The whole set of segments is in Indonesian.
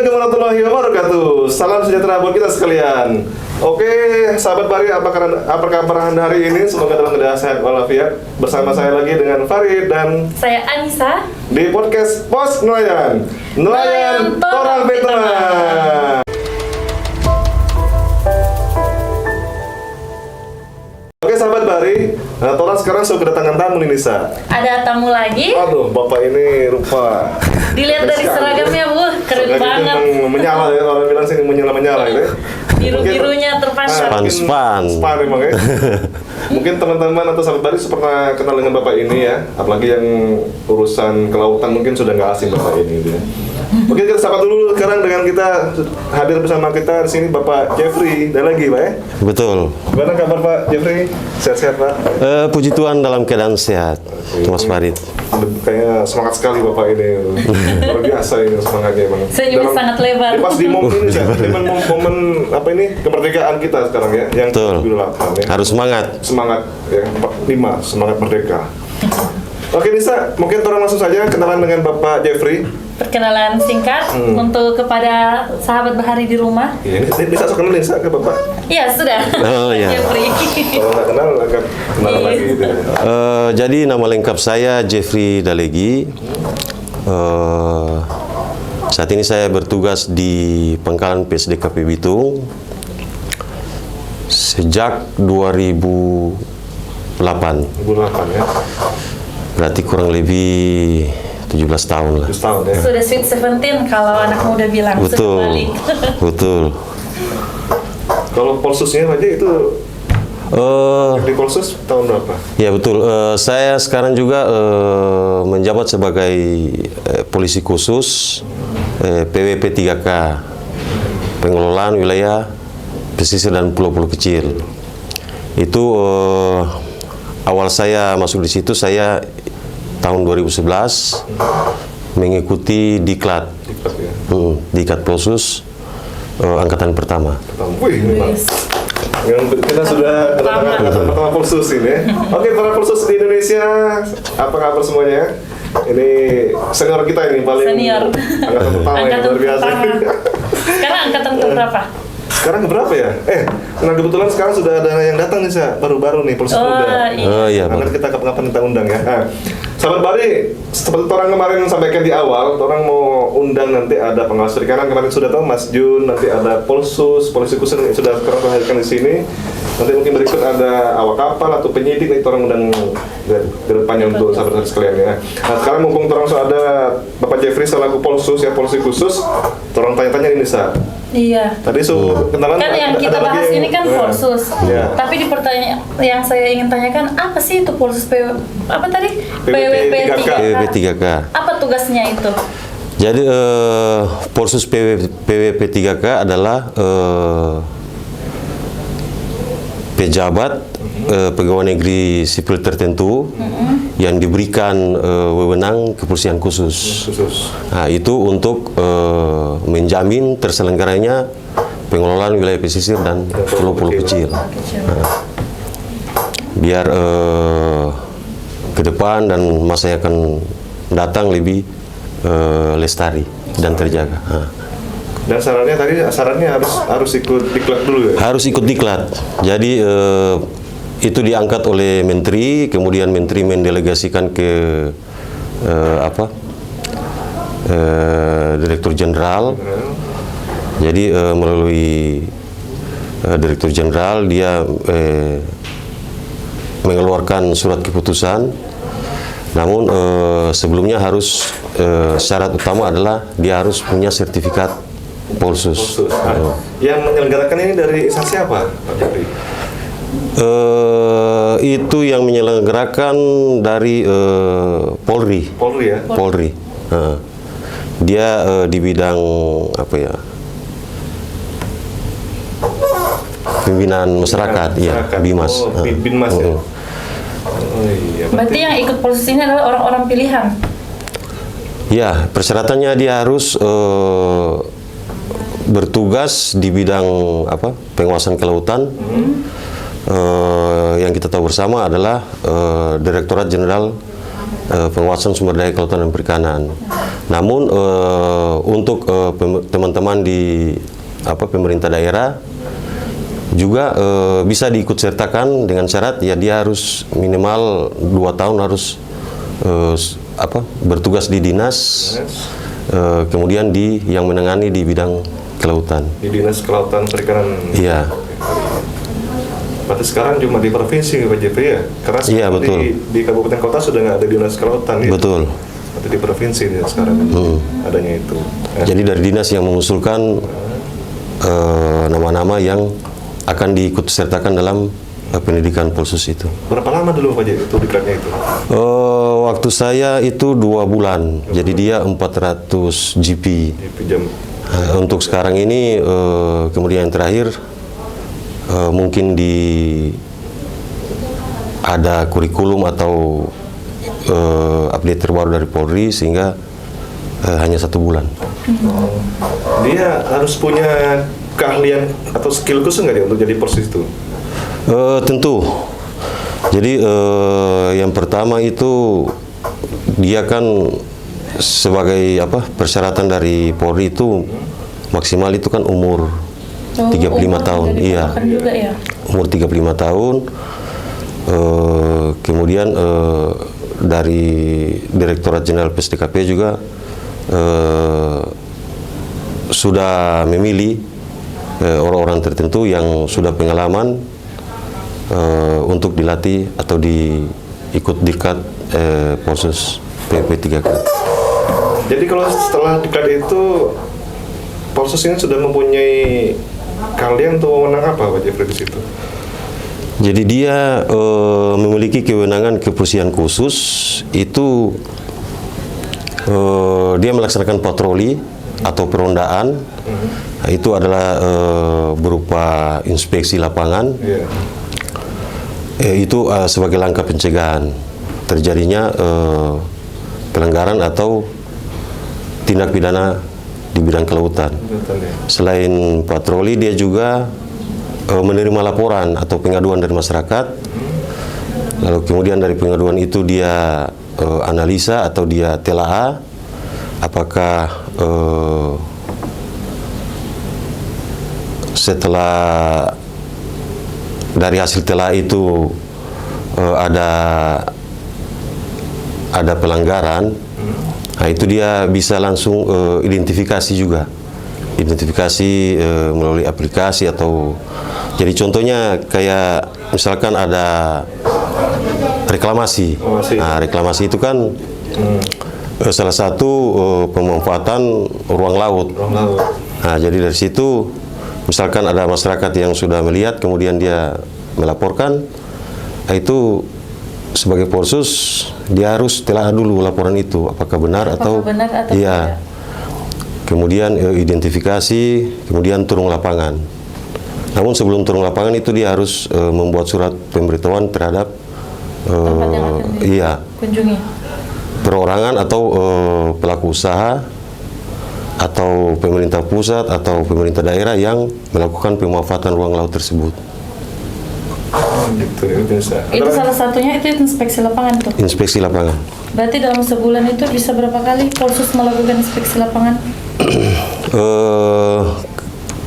Assalamualaikum warahmatullahi wabarakatuh. Salam sejahtera buat kita sekalian. Oke, sahabat Bari, apa kabar Anda hari ini? Semoga dalam keadaan sehat walafiat. Bersama saya lagi dengan Farid dan saya Anissa di podcast Pos Nelayan. Nelayan Torang Veteran. Oke sahabat Bari, Torang sekarang sudah kedatangan tamu nih Nisa. Ada tamu lagi. Aduh, bapak ini rupa. Dilihat dari seragamnya, Bu, keren banget. Menyala ya, orang bilang sini menyala gitu ya. Biru-birunya terpasang. Span emang ya. Mungkin teman-teman atau sahabat Bari pernah kenal dengan bapak ini ya, apalagi yang urusan kelautan mungkin sudah nggak asing bapak ini gitu ya. Mungkin kita sapa dulu sekarang dengan kita hadir bersama kita di sini Bapak Jeffrey Dalegi, Pak ya. Betul. Gimana kabar Pak Jeffrey? Sehat-sehat Pak? Puji Tuhan dalam keadaan sehat, Mas Farid. Kayaknya semangat sekali Bapak ini. Luar biasa ini semangatnya emang. Senyumnya sangat lebar. Pas di momen ini ya, momen apa ini kemerdekaan kita sekarang ya, yang Betul. 78 ya. Harus semangat. Semangat ya, 45 semangat merdeka. Oke Nisa, mungkin orang langsung saja kenalan dengan Bapak Jeffrey. Perkenalan singkat untuk kepada sahabat Bahari di rumah. Ya, ini Nisa kenal Nisa ke Bapak? Iya, sudah. Oh, iya. Jeffrey. Kalau nggak kenal akan kenalan lagi gitu. Jadi nama lengkap saya Jeffrey Dalegi. Saat ini saya bertugas di Pangkalan PSDKP Bitung sejak 2008. 2008 ya. Berarti kurang lebih 17 tahun lah. 17 tahun ya. Sudah sweet 17 kalau anak muda bilang. Sudah Betul. balik. Betul. Kalau Polsusnya aja itu di Polsus tahun berapa? Ya betul. Saya sekarang juga menjabat sebagai polisi khusus PWP 3K, pengelolaan wilayah pesisir dan pulau-pulau kecil. Itu awal saya masuk di situ saya tahun 2011 mengikuti diklat, diklat Polsus angkatan pertama. Wih, ini Pak. Yang kita sudah kedatangan pertama Polsus ini ya. Oke, para Polsus di Indonesia, apa kabar semuanya? Ini senior kita ini paling Senior. angkatan pertama yang luar biasa. Sekarang angkatan keberapa? Sekarang berapa ya? Nah kebetulan sekarang sudah ada yang datang nih Sa, baru-baru nih Polsus muda. Iya. Oh iya, Karena Pak. kita kapan-kapan kita undang ya. Nah, sahabat Bari, seperti orang kemarin sampaikan di awal, orang mau undang nanti ada pengawas perikanan, kemarin sudah tahu Mas Jun, nanti ada Polsus, polisi khusus yang sudah sekarang terhadirkan di sini. Nanti mungkin berikut ada awak kapal atau penyidik, nanti orang undang ke depannya untuk sahabat sekalian ya. Nah sekarang mumpung orang sudah ada Bapak Jeffrey selaku Polsus ya, polisi khusus, orang tanya-tanya ini Sa. Iya. Tadi kenalan Kan yang kita lagi bahas ini kan Polsus. Iya. Tapi di pertanyaan yang saya ingin tanyakan, apa sih itu Polsus apa tadi? PWP 3K. PWP 3K. Apa tugasnya itu? Jadi Polsus PWP 3K adalah pejabat pegawai negeri sipil tertentu yang diberikan wewenang kepolisian khusus. Nah, itu untuk menjamin terselenggaranya pengelolaan wilayah pesisir dan pulau-pulau kecil. Nah, biar ke depan dan masa yang akan datang lebih lestari dan terjaga. Nah. Dan sarannya harus ikut diklat dulu ya? Harus ikut diklat. Jadi itu diangkat oleh Menteri, kemudian Menteri mendelegasikan ke Direktur Jenderal. Jadi melalui Direktur Jenderal dia mengeluarkan surat keputusan. Namun sebelumnya harus syarat utama adalah dia harus punya sertifikat Polsus. Nah, yang menyelenggarakan ini dari instansi apa, Pak Jeffrey? Itu yang menyelenggarakan dari Polri. Polri ya? Polri. Dia di bidang apa ya? Pembinaan masyarakat, ya, Bimas. Binmas ya? Oh iya. Berarti yang ikut Polsus ini adalah orang-orang pilihan. Ya, persyaratannya dia harus bertugas di bidang penguasaan kelautan. Yang kita tahu bersama adalah Direktorat Jenderal Penguasaan Sumber Daya Kelautan dan Perikanan. Namun untuk teman-teman di pemerintah daerah juga bisa diikut sertakan dengan syarat ya dia harus minimal 2 tahun harus bertugas di dinas, kemudian yang menangani di bidang kelautan. Di Dinas Kelautan Perikanan. Iya. Berarti sekarang cuma di provinsi Pak Jeffrey ya? Karena Iya, betul. di kabupaten kota sudah nggak ada dinas kelautan ya? Betul. Berarti di provinsi ya sekarang adanya itu. Jadi dari dinas yang mengusulkan nama-nama yang akan diikut sertakan dalam pendidikan Polsus itu. Berapa lama dulu Pak Jeffrey itu diklatnya itu? Waktu saya itu 2 bulan, jadi dia 400 GP. Di jam. Untuk sekarang ini, kemudian yang terakhir, mungkin ada kurikulum atau update terbaru dari Polri sehingga hanya 1 bulan. Dia harus punya keahlian atau skill khusus nggak dia untuk jadi Polsus itu? Tentu. Jadi yang pertama itu dia kan sebagai persyaratan dari Polri itu maksimal itu kan umur 35 tahun. Iya. Juga ya? Umur 35 tahun. Kemudian dari Direktorat Jenderal PSDKP juga sudah memilih orang-orang tertentu yang sudah pengalaman untuk dilatih atau diikut diklat Polsus PP3K. Jadi kalau setelah diklat itu Polsus ini sudah mempunyai keahlian untuk memenang apa Pak Jeffrey di situ? Jadi dia memiliki kewenangan kepolisian khusus itu dia melaksanakan patroli atau perondaan. Itu adalah berupa inspeksi lapangan. Itu sebagai langkah pencegahan terjadinya pelanggaran atau tindak pidana di bidang kelautan. Selain patroli, dia juga menerima laporan atau pengaduan dari masyarakat. Lalu kemudian dari pengaduan itu dia analisa atau dia telaah apakah setelah dari hasil telaah itu ada pelanggaran. Nah, itu dia bisa langsung identifikasi juga. Identifikasi melalui aplikasi atau jadi contohnya kayak misalkan ada reklamasi. Nah, reklamasi itu kan salah satu pemanfaatan ruang laut. Nah, jadi dari situ misalkan ada masyarakat yang sudah melihat kemudian dia melaporkan, nah itu sebagai Polsus dia harus telah dulu laporan itu apakah benar atau iya. Kemudian identifikasi, kemudian turun lapangan. Namun sebelum turun lapangan itu dia harus membuat surat pemberitahuan terhadap kunjungi perorangan atau pelaku usaha atau pemerintah pusat atau pemerintah daerah yang melakukan pemanfaatan ruang laut tersebut. Gitu, biasa. Itu salah satunya itu inspeksi lapangan tuh. Inspeksi lapangan. Berarti dalam sebulan itu bisa berapa kali Polsus melakukan inspeksi lapangan?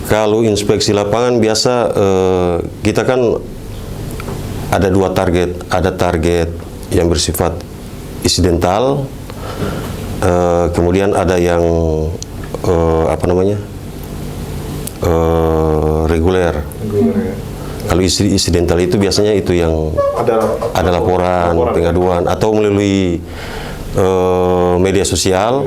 Kalau inspeksi lapangan biasa kita kan ada 2 target. Ada target yang bersifat insidental, kemudian ada yang reguler. Kalau insidental itu biasanya itu yang ada laporan, pengaduan atau melalui media sosial.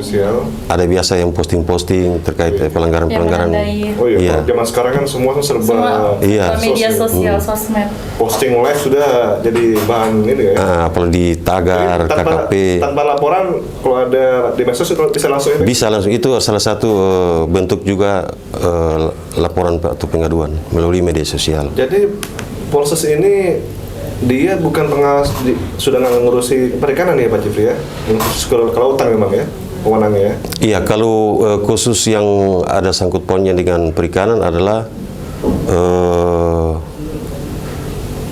Ada biasa yang posting-posting terkait pelanggaran-pelanggaran. Oh iya, zaman sekarang kan semua serba media sosial, sosmed. Posting live sudah jadi bahan ini ya. Apalagi di tagar, KKP. Tanpa laporan, kalau ada di medsos itu bisa langsung ini? Bisa langsung, itu salah satu bentuk juga laporan atau pengaduan melalui media sosial. Jadi Polsus ini dia bukan pengawas, sudah nggak ngurusi perikanan ya Pak Jeffrey ya? Ngurusi kelautan memang ya, wewenangnya ya? Iya, kalau khusus yang ada sangkut pautnya dengan perikanan adalah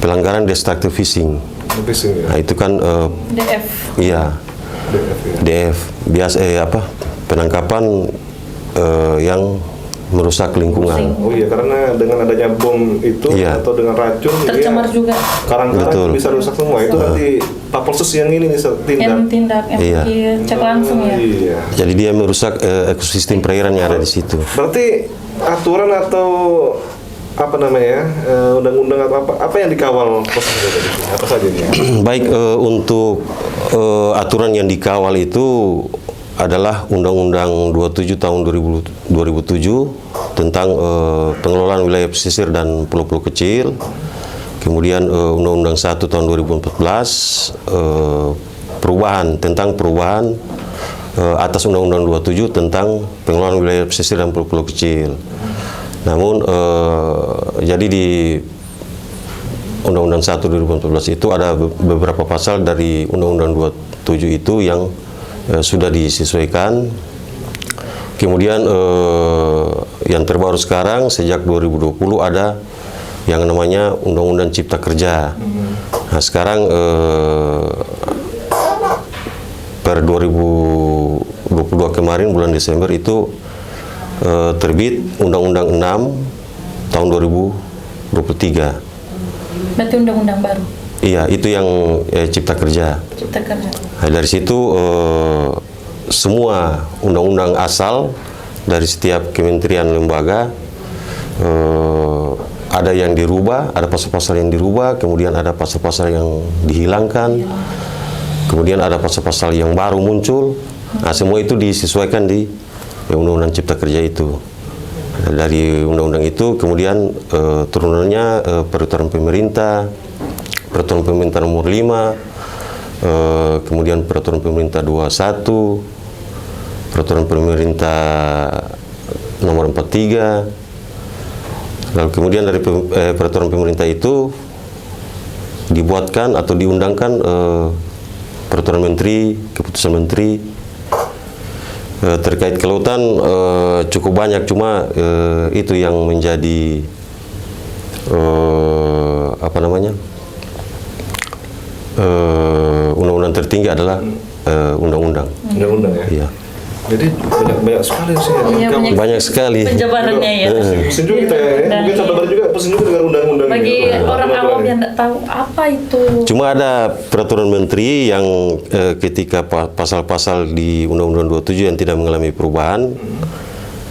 pelanggaran destructive fishing. Ya? Nah, itu kan DF. Iya. DF. Ya? DF. Biasa penangkapan yang merusak lingkungan. Oh iya, karena dengan adanya bom itu Iya. atau dengan racun, Tercemar juga. karang-karang Betul. bisa rusak semua. Itu nanti Pak Polsus yang ini nih tindak. Yang tindak, yang Iya. cek langsung ya. Iya. Jadi dia merusak ekosistem perairan yang ada di situ. Berarti aturan atau apa namanya undang-undang atau apa yang dikawal Polsus tadi? Apa saja nih? Baik, untuk aturan yang dikawal itu adalah Undang-Undang 27 tahun 2007 tentang pengelolaan wilayah pesisir dan pulau-pulau kecil. Kemudian Undang-Undang 1 tahun 2014 perubahan atas Undang-Undang 27 tentang pengelolaan wilayah pesisir dan pulau-pulau kecil. Namun jadi di Undang-Undang 1 2014 itu ada beberapa pasal dari Undang-Undang 27 itu yang sudah disesuaikan. Kemudian yang terbaru sekarang sejak 2020 ada yang namanya Undang-Undang Cipta Kerja. Nah, sekarang per 2022 kemarin bulan Desember itu terbit Undang-Undang 6 tahun 2023. Berarti undang-undang baru. Iya, itu yang Cipta Kerja. Cipta Kerja. Nah, dari situ semua undang-undang asal dari setiap kementerian lembaga ada yang dirubah, ada pasal-pasal yang dirubah, kemudian ada pasal-pasal yang dihilangkan, kemudian ada pasal-pasal yang baru muncul. Nah, semua itu disesuaikan di Undang-Undang Cipta Kerja itu. Dari undang-undang itu kemudian turunannya peraturan pemerintah nomor 5, kemudian peraturan pemerintah 21, peraturan pemerintah nomor 43. Lalu kemudian dari peraturan pemerintah itu dibuatkan atau diundangkan peraturan menteri, keputusan menteri terkait kelautan. Cukup banyak, cuma itu yang menjadi apa namanya, undang-undang tertinggi adalah undang-undang. Undang-undang ya. Iya. Jadi banyak sekali sih ya. Iya, Banyak sekali. penjabarannya ya. Pusing juga kita ya. Dan Mungkin sahabat baru juga pusing juga dengan undang-undang. bagi gitu. orang Aturan-aturan awam ini. yang tidak tahu apa itu. Cuma ada peraturan menteri yang ketika pasal-pasal di Undang-Undang 27 yang tidak mengalami perubahan,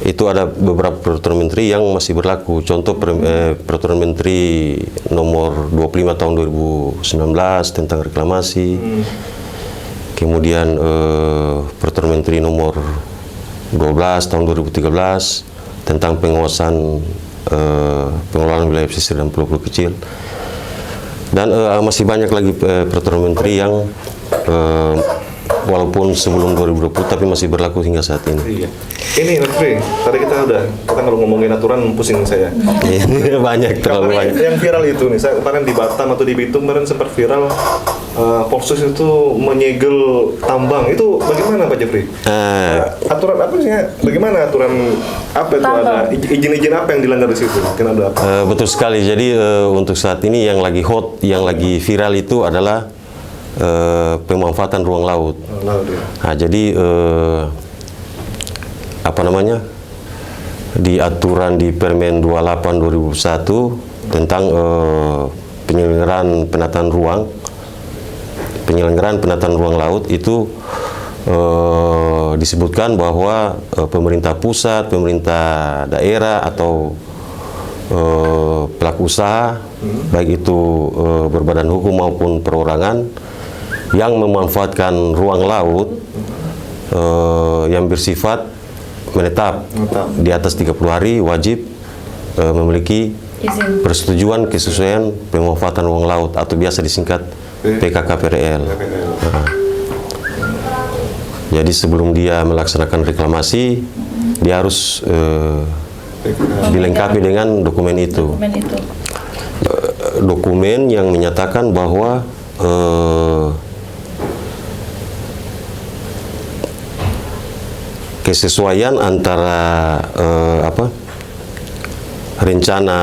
itu ada beberapa peraturan menteri yang masih berlaku. Contoh peraturan menteri nomor 25 tahun 2019 tentang reklamasi. Kemudian peraturan menteri nomor 12 tahun 2013 tentang penguasaan pengelolaan wilayah pesisir dan pulau-pulau kecil. Dan masih banyak lagi peraturan menteri yang walaupun sebelum 2020 tapi masih berlaku hingga saat ini. Iya. Ini Menteri, tadi kita kalau ngomongin aturan pusing saya. Banyak, terlalu Kemarin banyak. yang viral itu nih, saya kemarin di Batam atau di Bitung kemarin sempat viral Polsus itu menyegel tambang. Itu bagaimana Pak Jeffrey? Aturan apa sih? Bagaimana aturan apa itu Tambang. ada izin-izin apa yang dilanggar di situ? Mungkin ada apa? Betul sekali. Jadi untuk saat ini yang lagi hot, yang lagi viral itu adalah pemanfaatan ruang laut. Laut ya. Nah, jadi apa namanya, di aturan di Permen 28 2001 tentang penyelenggaraan penataan ruang laut itu disebutkan bahwa pemerintah pusat, pemerintah daerah atau pelaku usaha, baik itu berbadan hukum maupun perorangan yang memanfaatkan ruang laut yang bersifat menetap di atas 30 hari wajib memiliki Izin. persetujuan kesesuaian pemanfaatan ruang laut atau biasa disingkat PKKPRL. Jadi sebelum dia melaksanakan reklamasi, dia harus dilengkapi dengan dokumen itu. Dokumen itu. Dokumen yang menyatakan bahwa kesesuaian antara rencana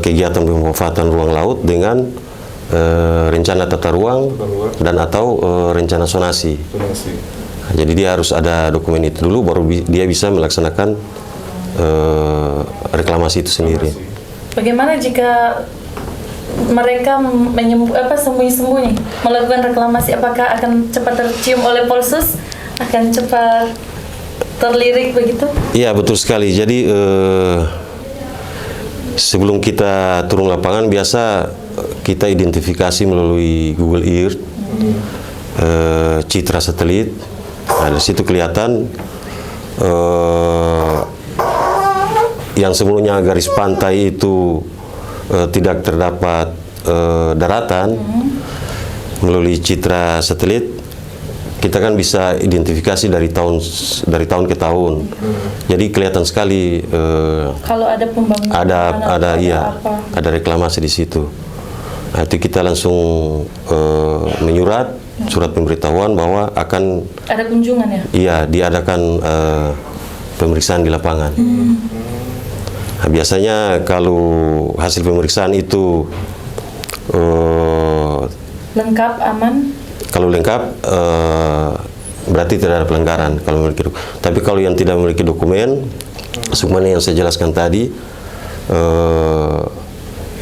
kegiatan pemanfaatan ruang laut dengan rencana tata ruang dan atau rencana zonasi. Zonasi. Jadi dia harus ada dokumen itu dulu, baru dia bisa melaksanakan reklamasi itu sendiri. Bagaimana jika mereka sembunyi-sembunyi melakukan reklamasi, apakah akan cepat tercium oleh Polsus, akan cepat terlirik begitu? Iya, betul sekali. Jadi sebelum kita turun lapangan, biasa kita identifikasi melalui Google Earth, citra satelit. Nah, di situ kelihatan yang sebelumnya garis pantai itu tidak terdapat daratan. Melalui citra satelit kita kan bisa identifikasi dari tahun ke tahun. Jadi kelihatan sekali kalau ada pembangunan, ada reklamasi di situ. Nah, itu kita langsung menyurat surat pemberitahuan bahwa akan ada kunjungan ya? Iya, diadakan pemeriksaan di lapangan. Nah, biasanya kalau hasil pemeriksaan itu lengkap, aman. Kalau lengkap berarti tidak ada pelanggaran kalau memiliki dokumen. Tapi kalau yang tidak memiliki dokumen, sebagaimana yang saya jelaskan tadi,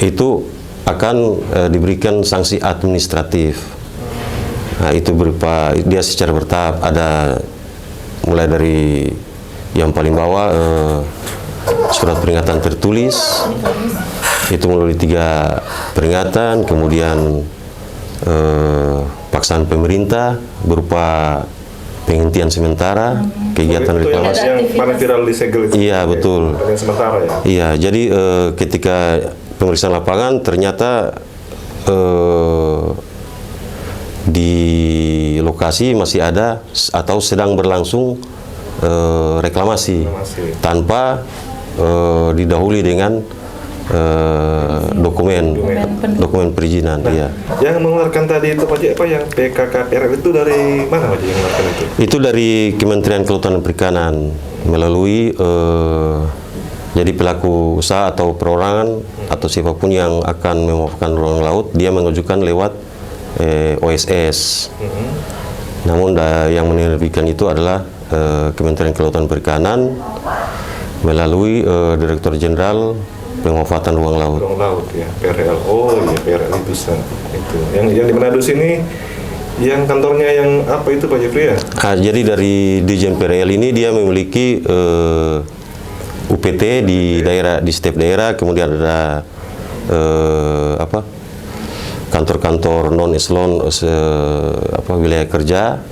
itu akan diberikan sanksi administratif. Nah, itu berupa dia secara bertahap, ada mulai dari yang paling bawah surat peringatan tertulis, itu melalui 3 peringatan, kemudian paksaan pemerintah berupa penghentian sementara kegiatan reklamasi. Yang mana viral di segel itu? Iya, betul. Yang sementara ya? Iya, jadi ketika pemeriksaan lapangan ternyata di lokasi masih ada atau sedang berlangsung reklamasi tanpa didahului dengan dokumen perizinan. Iya. Yang mengeluarkan tadi itu Pak Haji, apa yang PKKPR itu dari mana Pak Haji yang mengeluarkan itu? Itu dari Kementerian Kelautan dan Perikanan melalui jadi pelaku usaha atau perorangan atau siapapun yang akan memanfaatkan ruang laut, dia mengajukan lewat OSS. Namun yang menerbitkan itu adalah Kementerian Kelautan dan Perikanan melalui Direktur Jenderal Pemanfaatan Ruang Laut. Ruang Laut ya, PRL. Oh iya, PRL itu itu. Yang di Manado sini, yang kantornya yang apa itu Pak Jeffrey ya? Jadi dari Dirjen PRL ini dia memiliki UPT di daerah, di setiap daerah, kemudian ada kantor-kantor non eselon wilayah kerja.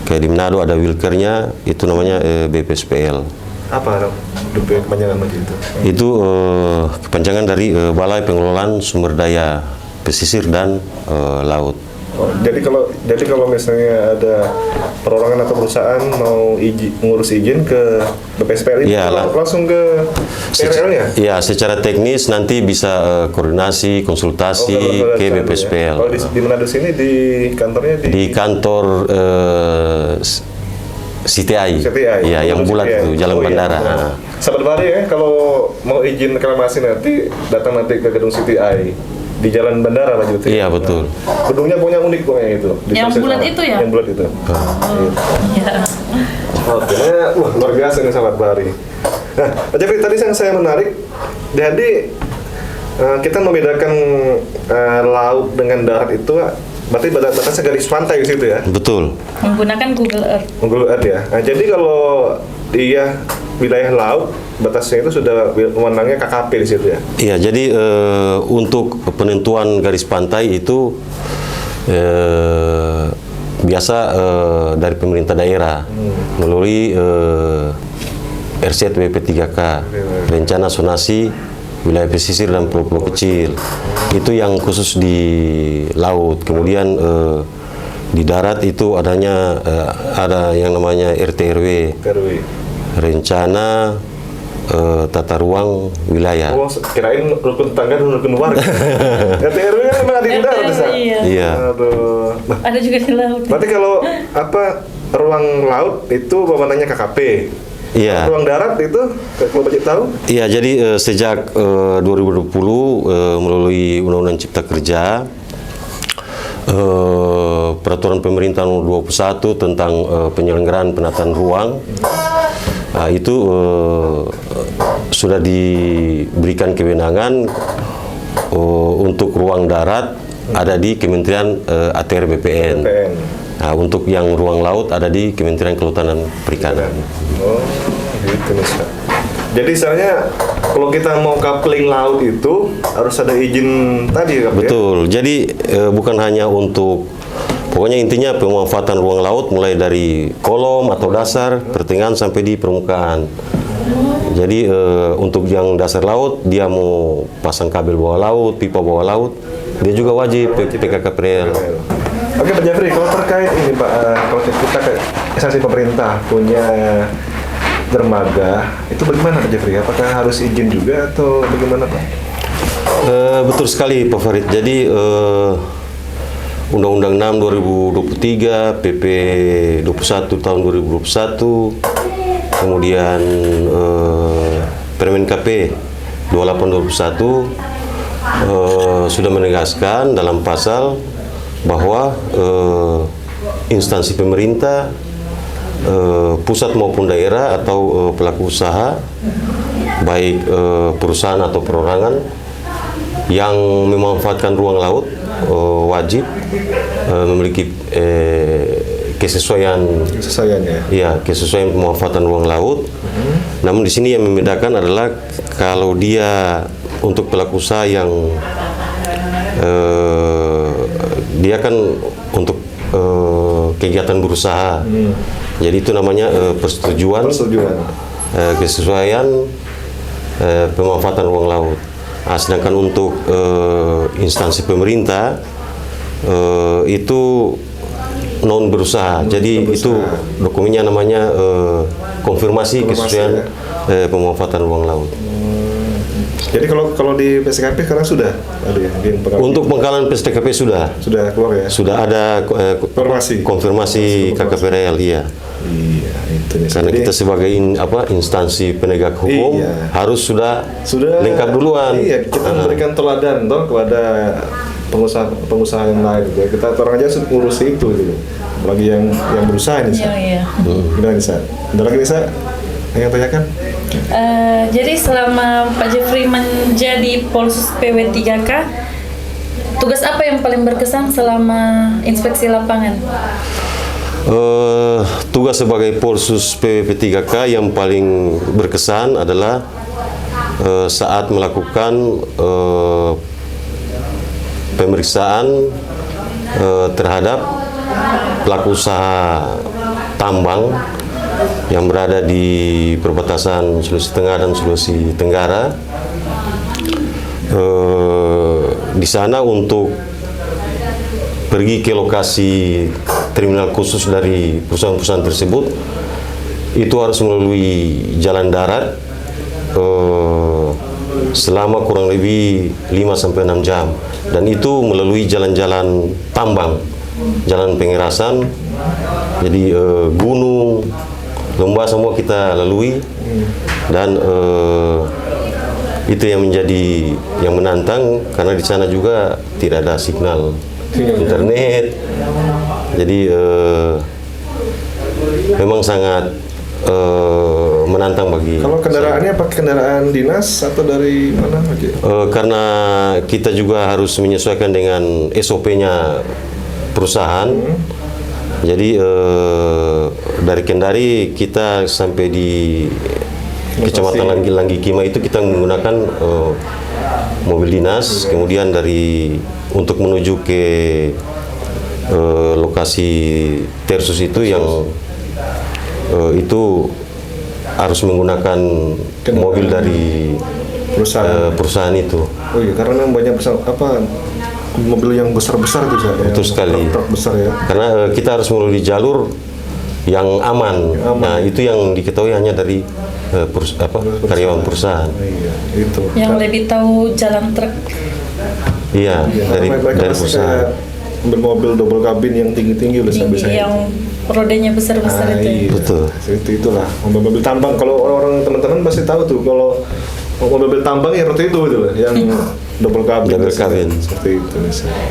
Kayak di Manado ada wilkernya, itu namanya BPSPL. Apa kepanjangan itu? Itu kepanjangan dari Balai Pengelolaan Sumber Daya Pesisir dan Laut. Oh, jadi kalau misalnya ada perorangan atau perusahaan mau mengurus izin ke BPSPL itu langsung ke PRL-nya? Iya, secara teknis nanti bisa koordinasi, konsultasi ke BPSPL. Kalau di Manado sini di kantornya di kantor CTI. Iya, yang bulat itu, Jalan Bandara. Iya. Sahabat Bahari ya, kalau mau izin reklamasi nanti datang nanti ke gedung CTI di Jalan Bandara Pak Juti. Iya, betul. Gedungnya punya unik pokoknya itu. Yang bulat itu ya? Yang bulat itu. Iya. Oke, wah luar biasa nih sahabat Bahari. Nah, Pak Jeffrey, tadi yang saya menarik, jadi kita membedakan laut dengan darat itu, berarti batasnya garis pantai di situ ya? Betul. Menggunakan Google Earth. Google Earth ya. Nah, jadi kalau dia wilayah laut, batasnya itu sudah wewenangnya KKP di situ ya? Iya, jadi untuk penentuan garis pantai itu biasa dari pemerintah daerah melalui RZWP 3K, Rencana Zonasi Wilayah Pesisir dan Pulau-pulau Kecil. Itu yang khusus di laut. Kemudian di darat itu adanya ada yang namanya RTRW, Rencana Tata Ruang Wilayah. Oh, kirain rukun tetangga dan rukun warga. RTRW kan memang ada di darat, Iya. Aduh. Nah, ada juga di laut. berarti kalau ruang laut itu wewenangnya KKP. Iya. Ruang darat itu, kalau Pak Cip tahu? Iya, jadi sejak 2020 melalui Undang-Undang Cipta Kerja, peraturan pemerintah nomor 21 tentang penyelenggaraan penataan ruang. Itu sudah diberikan kewenangan untuk ruang darat ada di Kementerian ATR BPN. Nah, untuk yang ruang laut ada di Kementerian Kelautan dan Perikanan. Oh, gitu nih, Pak. Jadi misalnya kalau kita mau coupling laut itu harus ada izin tadi, Kak? Betul. Jadi bukan hanya untuk, pokoknya intinya pemanfaatan ruang laut mulai dari kolom atau dasar, pertengahan sampai di permukaan. Jadi untuk yang dasar laut dia mau pasang kabel bawah laut, pipa bawah laut, dia juga wajib PKKPRL. Oke, Pak Jeffrey, kalau terkait ini Pak, kalau kita ke instansi pemerintah punya dermaga, itu bagaimana Pak Jeffrey? Apakah harus izin juga atau bagaimana Pak? Betul sekali Pak Farid. Jadi Undang-Undang 6 2023, PP 21 tahun 2021, kemudian Permen KP 28 2021 sudah menegaskan dalam pasal bahwa instansi pemerintah, pusat maupun daerah atau pelaku usaha, baik perusahaan atau perorangan yang memanfaatkan ruang laut wajib memiliki kesesuaian ya, kesesuaian pemanfaatan ruang laut. Namun di sini yang membedakan adalah kalau dia untuk pelaku usaha yang dia kan untuk kegiatan berusaha, jadi itu namanya persetujuan. Kesesuaian pemanfaatan ruang laut. Nah, sedangkan untuk instansi pemerintah itu non berusaha, jadi itu dokumennya namanya konfirmasi kesesuaian pemanfaatan ruang laut. Jadi kalau di PSKP sekarang sudah ada ya? Untuk pengkalan PSKP sudah keluar ya? Sudah ada konfirmasi KKPRL, iya. Iya, itu nih. Karena kita sebagai instansi penegak hukum harus sudah lengkap duluan. Iya, kita memberikan teladan kepada pengusaha yang lain. Ya. Kita orang aja ngurus itu gitu. Apalagi yang berusaha ini, Sa. Iya. Gimana, Sa? Ada lagi nih, Sa? Yang tanyakan? Jadi selama Pak Jeffrey menjadi Polsus PW3K, tugas apa yang paling berkesan selama inspeksi lapangan? Tugas sebagai Polsus PW3K yang paling berkesan adalah saat melakukan pemeriksaan terhadap pelaku usaha tambang yang berada di perbatasan Sulawesi Tengah dan Sulawesi Tenggara. Di sana untuk pergi ke lokasi terminal khusus dari perusahaan-perusahaan tersebut itu harus melalui jalan darat selama kurang lebih 5-6 jam, dan itu melalui jalan-jalan tambang, jalan pengerasan, jadi gunung, lembah semua kita lalui, dan itu yang menjadi yang menantang karena di sana juga tidak ada signal internet, jadi memang sangat menantang bagi. Kalau kendaraannya pakai kendaraan dinas atau dari mana aja? Karena kita juga harus menyesuaikan dengan SOP-nya perusahaan. Jadi dari Kendari kita sampai di Kecamatan Langgi Kima itu kita menggunakan mobil dinas. Kemudian untuk menuju ke lokasi Tersus itu yang itu harus menggunakan mobil dari perusahaan itu. Oh iya, karena banyak mobil yang besar-besar itu, betul sekali. Truk besar ya. Karena kita harus melalui jalur yang aman. Nah, itu yang diketahui hanya dari karyawan perusahaan. Iya, itu. Yang lebih tahu jalan truk. Iya, dari perusahaan. Ambil mobil double kabin yang tinggi-tinggi biasanya. Yang rodanya besar-besar itu. Iya. Betul. Itulah mobil tambang. Kalau orang-orang teman-teman pasti tahu tuh kalau mobil tambang ya seperti itu gitu loh, yang double kabin. Double kabin. Seperti itu misalnya.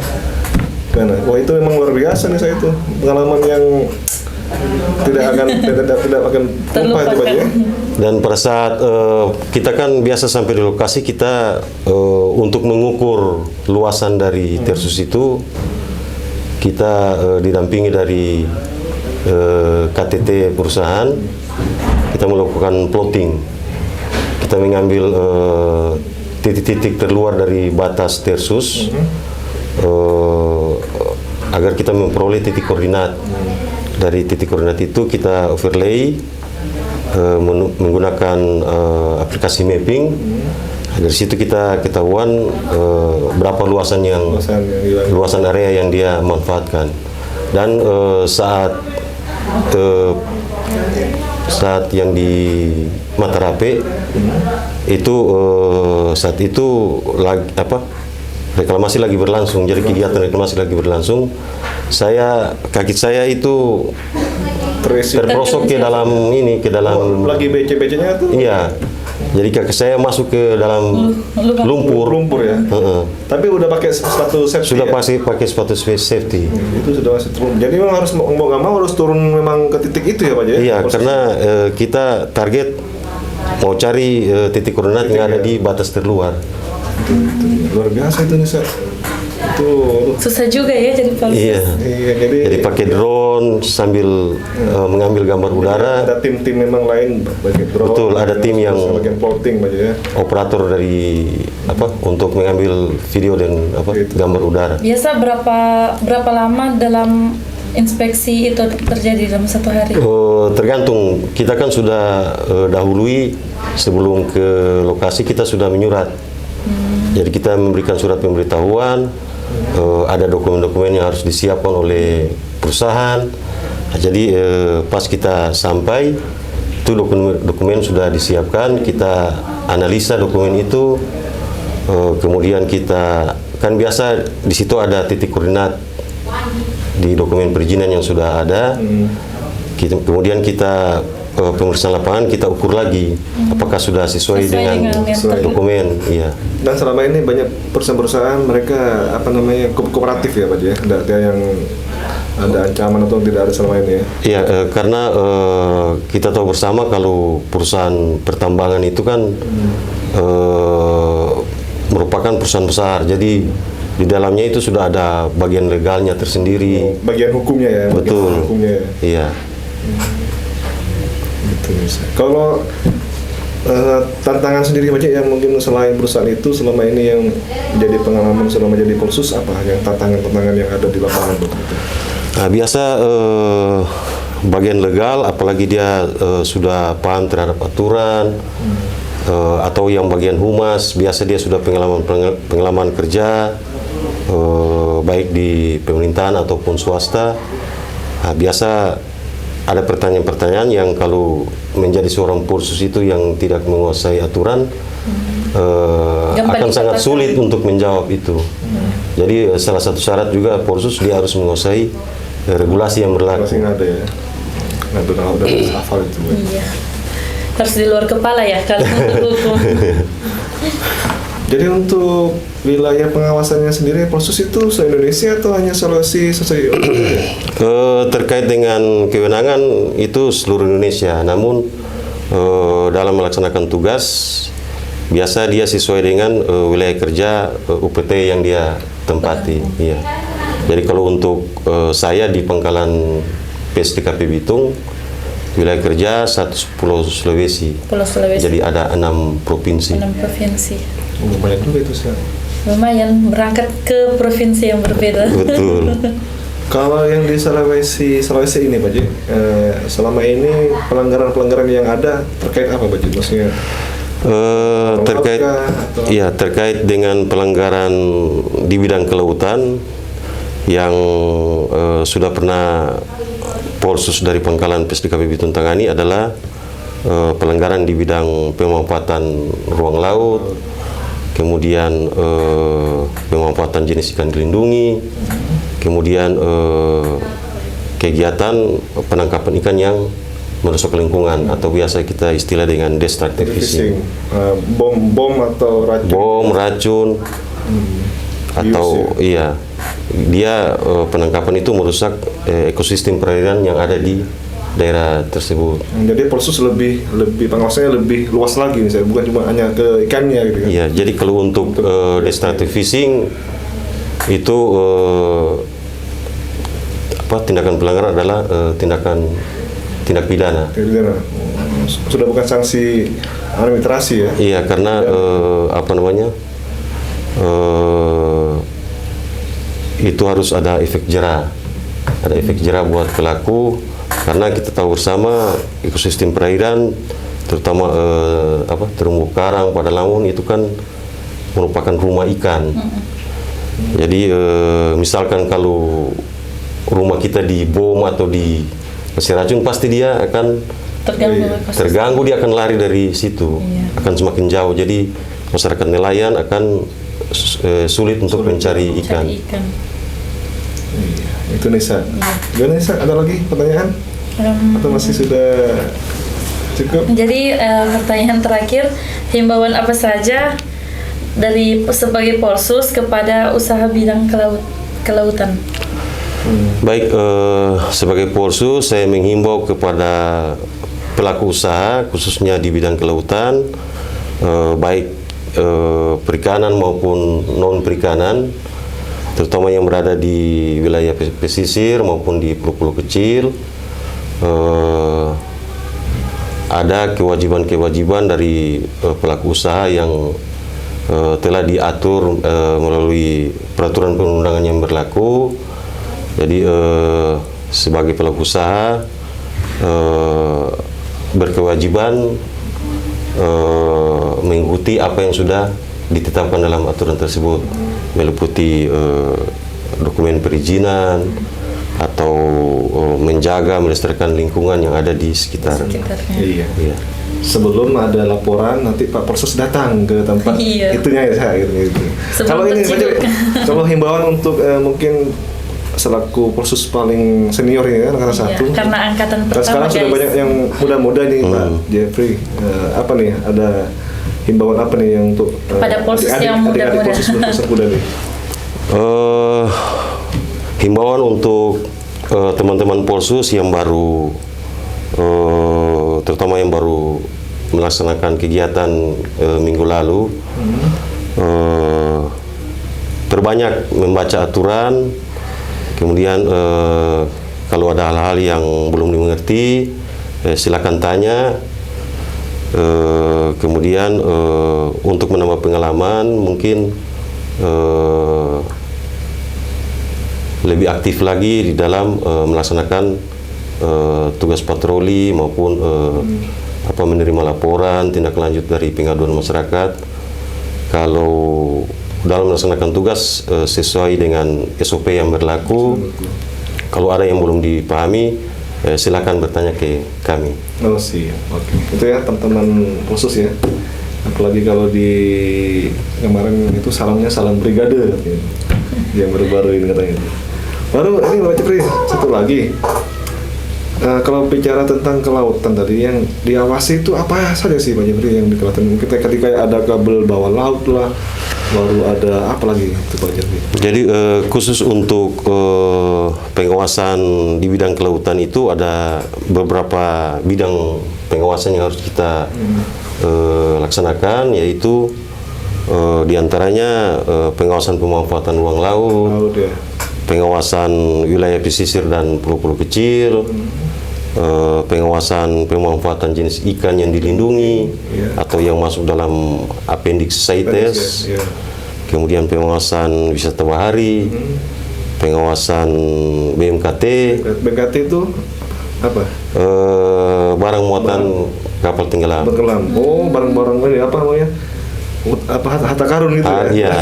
Gimana? Wah itu memang luar biasa nih saya itu pengalaman yang tidak akan lupa itu Pak ya. Dan pada saat kita kan biasa sampai di lokasi kita untuk mengukur luasan dari Tersus itu kita didampingi dari KTT perusahaan, kita melakukan plotting, kita mengambil titik-titik terluar dari batas Tersus agar kita memperoleh titik koordinat. Dari titik koordinat itu kita overlay menggunakan aplikasi mapping. Dari situ kita ketahuan berapa luasan area yang dia manfaatkan. Dan saat yang di Matarape itu saat itu lagi reklamasi lagi berlangsung. Jadi kegiatan reklamasi lagi berlangsung. Kaki saya itu terperosok ke dalam lagi BC-BC-nya tuh. Iya. Jadi kaki saya masuk ke dalam lumpur ya. Tapi udah pakai sepatu safety. Sudah pasti pakai sepatu safety. Itu sudah masih turun. Jadi memang harus mau nggak mau harus turun memang ke titik itu ya Pak ya. Iya, karena kita target mau cari titik koordinat yang ada di batas terluar. Luar biasa itu nih Sir. Itu susah juga ya jadi polisi. Iya. Jadi pakai drone sambil mengambil gambar udara. Ada tim-tim memang lain pakai drone. Betul, ada tim yang bagian plotting Pak ya. Operator dari untuk mengambil video dan gambar udara. Biasa berapa lama dalam inspeksi itu terjadi dalam satu hari? Tergantung. Kita kan sudah dahului sebelum ke lokasi kita sudah menyurat. Jadi kita memberikan surat pemberitahuan, ada dokumen-dokumen yang harus disiapkan oleh perusahaan. Jadi pas kita sampai itu dokumen sudah disiapkan, kita analisa dokumen itu, kemudian kita kan biasa di situ ada titik koordinat di dokumen perizinan yang sudah ada. Kemudian kita pemeriksaan lapangan kita ukur lagi apakah sudah sesuai dengan dokumen. Iya. Dan selama ini banyak perusahaan-perusahaan mereka kooperatif ya Pak ya, tidak ada yang ada ancaman atau tidak ada selama ini ya. Iya, karena kita tahu bersama kalau perusahaan pertambangan itu kan merupakan perusahaan besar, jadi di dalamnya itu sudah ada bagian legalnya tersendiri. Bagian hukumnya ya. Betul. Hukumnya ya. Iya. Kalau tantangan sendiri Pak yang mungkin selain perusahaan itu selama ini yang jadi pengalaman selama jadi Polsus, apa yang tantangan-tantangan yang ada di lapangan Pak? Nah, biasa bagian legal, apalagi dia sudah paham terhadap aturan, atau yang bagian humas, biasa dia sudah pengalaman kerja, baik di pemerintahan ataupun swasta. Nah, biasa ada pertanyaan-pertanyaan yang kalau menjadi seorang Polsus itu yang tidak menguasai aturan, akan sangat sulit untuk menjawab itu. Jadi salah satu syarat juga Polsus dia harus menguasai regulasi yang berlaku. Regulasi yang ada ya. Nah, udah hafal itu. Iya. Harus di luar kepala ya kalau untuk hukum. Jadi untuk wilayah pengawasannya sendiri Polsus itu se-Indonesia atau hanya Sulawesi selesai? Terkait dengan kewenangan itu seluruh Indonesia, namun dalam melaksanakan tugas biasa dia sesuai dengan wilayah kerja UPT yang dia tempati. Iya. Jadi kalau untuk saya di Pangkalan PSDKP Bitung, wilayah kerja Pulau Sulawesi. Jadi ada 6 provinsi. 6 provinsi. Lumayan juga itu sih. Lumayan berangkat ke provinsi yang berbeda. Betul. Kalau yang di Sulawesi ini Pak Ji, selama ini pelanggaran yang ada terkait apa Pak Ji? Maksudnya terkait dengan pelanggaran di bidang kelautan yang sudah pernah Polsus dari Pangkalan PSDKP Bitung tangani adalah pelanggaran di bidang pemanfaatan ruang laut, kemudian pemanfaatan jenis ikan dilindungi, kemudian kegiatan penangkapan ikan yang merusak lingkungan atau biasa kita istilah dengan destructive fishing. Bom atau racun. Bom, racun, atau bius, ya? iya dia penangkapan itu merusak ekosistem perairan yang ada di daerah tersebut. Jadi Polsus lebih pengawasannya lebih luas lagi, misalnya bukan cuma hanya ke ikannya gitu kan? Iya, jadi kalau untuk destructive fishing itu tindakan pelanggaran adalah tindak pidana. Sudah bukan sanksi administrasi ya? Iya, karena itu harus ada efek jera. Ada efek jera buat pelaku, karena kita tahu bersama ekosistem perairan, terutama terumbu karang pada lamun itu kan merupakan rumah ikan. Jadi misalkan kalau rumah kita dibom atau dikasih racun, pasti dia akan terganggu, dia akan lari dari situ, akan semakin jauh. Jadi masyarakat nelayan akan sulit untuk mencari ikan. Itu Nisa. Gimana Nisa? Ada lagi pertanyaan? Atau masih sudah cukup? Jadi pertanyaan terakhir, himbauan apa saja dari sebagai Polsus kepada usaha bidang kelautan? Baik, sebagai Polsus saya menghimbau kepada pelaku usaha khususnya di bidang kelautan, baik perikanan maupun non perikanan, terutama yang berada di wilayah pesisir maupun di pulau-pulau kecil. Ada kewajiban-kewajiban dari pelaku usaha yang telah diatur melalui peraturan perundangan yang berlaku. Jadi sebagai pelaku usaha berkewajiban mengikuti apa yang sudah ditetapkan dalam aturan tersebut, meliputi dokumen perizinan atau menjaga melestarikan lingkungan yang ada di sekitarnya. Iya. Sebelum ada laporan, nanti Pak Polsus datang ke tempat itunya ya, gitu. Kalau ini kalau himbauan untuk mungkin selaku Polsus paling senior ya, karena satu. Karena angkatan pertama. Sekarang sudah banyak yang muda-muda nih Pak Jeffrey. Apa nih? Ada himbauan apa nih yang untuk pada Polsus yang muda-muda? Polsus muda nih. Himbauan untuk teman-teman Polsus yang baru, terutama yang baru melaksanakan kegiatan minggu lalu, terbanyak membaca aturan, kemudian kalau ada hal-hal yang belum dimengerti, silakan tanya. Kemudian untuk menambah pengalaman mungkin lebih aktif lagi di dalam melaksanakan tugas patroli maupun menerima laporan tindak lanjut dari pengaduan masyarakat. Kalau dalam melaksanakan tugas sesuai dengan SOP yang berlaku, kalau ada yang belum dipahami silakan bertanya ke kami. Oh siap, oke. Itu ya teman-teman Polsus ya. Apalagi kalau di kemarin itu salamnya salam brigade katanya. Yang baru-baru ini katanya. Baru ini Pak Jeffrey, satu lagi. Kalau bicara tentang kelautan tadi yang diawasi itu apa saja sih Pak Jeffrey yang di kelautan? Ketika ada kabel bawah laut lah, baru ada apa lagi itu Pak Jeffrey? Jadi khusus untuk pengawasan di bidang kelautan itu ada beberapa bidang pengawasan yang harus kita laksanakan, yaitu diantaranya pengawasan pemanfaatan ruang laut, pengawasan wilayah pesisir dan pulau-pulau kecil, pengawasan pemanfaatan jenis ikan yang dilindungi atau yang masuk dalam appendix CITES, kemudian pengawasan wisata bahari, pengawasan BMKT. BMKT itu apa? Barang muatan kapal tenggelam. Oh, barang-barang ini apa namanya? Harta karun gitu ya? Iya,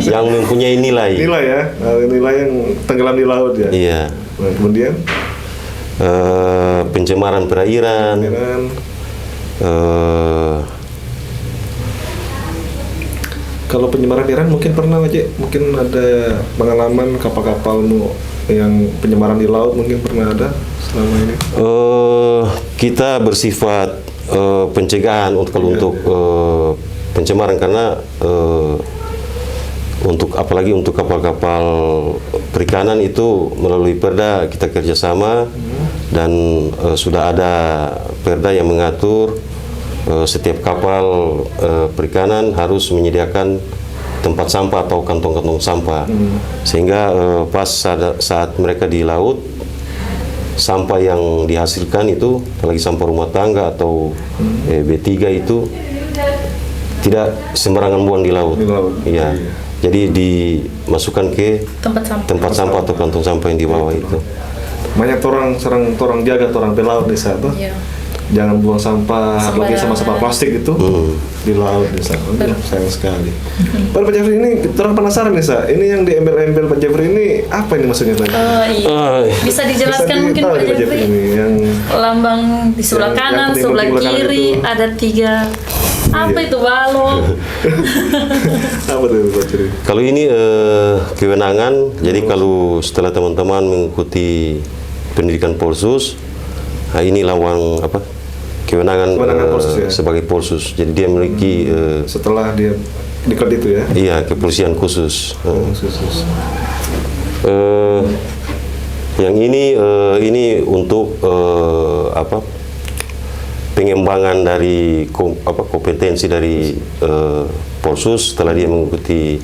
yang mempunyai nilai. Nilai ya, nilai yang tenggelam di laut ya? Iya. Nah, kemudian? Pencemaran perairan. Kalau pencemaran perairan mungkin pernah aja, mungkin ada pengalaman kapal-kapal yang pencemaran di laut mungkin pernah ada selama ini? Kita bersifat pencegahan untuk pencemaran, karena Untuk apalagi untuk kapal-kapal perikanan itu melalui perda kita kerjasama dan sudah ada perda yang mengatur setiap kapal perikanan harus menyediakan tempat sampah atau kantong-kantong sampah sehingga pas saat mereka di laut sampah yang dihasilkan itu apalagi sampah rumah tangga atau B3 itu tidak sembarangan buang di laut. Di laut. Iya. Jadi dimasukkan ke tempat sampah. atau kantong sampah yang di bawah itu. Banyak orang jaga orang pelaut di sana tuh. Iya. Jangan buang sampah, apalagi sama sampah plastik itu di laut di sana. Sayang sekali. Pak Jeffrey ini orang penasaran nih sa, ini yang di embel-embel Pak Jeffrey ini apa ini maksudnya Pak? Iya. Bisa dijelaskan mungkin tahu Pak nih, Jeffrey? ini yang Lambang di sebelah yang kanan, putih-putih sebelah belakang kiri itu. ada 3 apa itu balok? apa tuh Pak Jeffrey? Kalau ini kewenangan, jadi kalau setelah teman-teman mengikuti pendidikan Polsus, nah ini lawang kewenangan Polsus, ya? sebagai Polsus. Jadi dia memiliki Setelah dia diklat itu ya? iya kepolisian khusus. Khusus. Yang ini untuk pengembangan dari kompetensi dari Polsus setelah dia mengikuti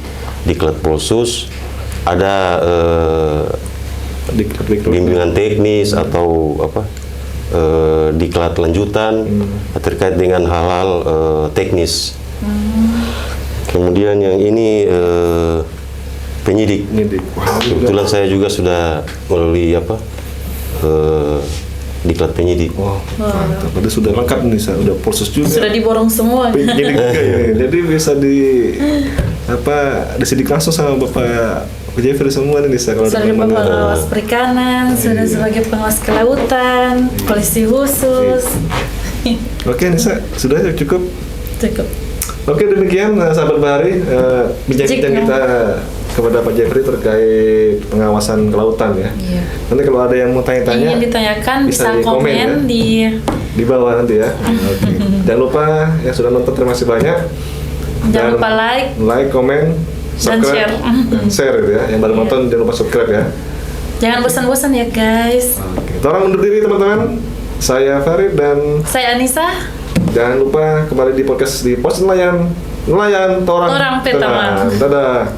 diklat Polsus ada bimbingan teknis atau diklat lanjutan terkait dengan hal-hal teknis. Kemudian yang ini penyidik. Kebetulan saya juga sudah melalui diklat penyidik. Wah, mantap. Berarti sudah lengkap nih, udah Polsus juga. Sudah diborong semua. Penyidik juga ya. Jadi bisa disidik langsung sama Bapak Jeffrey semua nih Nisa kalau Sebagai pengawas perikanan, sudah sebagai pengawas kelautan, polisi khusus. Oke Nisa, sudah cukup. Cukup. Oke demikian sahabat Bahari bincang-bincang kita kepada Pak Jeffrey terkait pengawasan kelautan ya. Iya. Nanti kalau ada yang mau tanya-tanya Ingin ditanyakan bisa di komen ya. komen di bawah nanti ya. Oke. Jangan lupa yang sudah nonton terima kasih banyak. Jangan lupa like, komen, subscribe, dan share gitu ya. Yang baru nonton jangan lupa subscribe ya. Jangan bosan-bosan ya guys. Oke. Orang undur diri teman-teman. Saya Farid dan Saya Anissa. jangan lupa kembali di podcast di Pos Nelayan. Nelayan Torang Torang Petama. Dadah.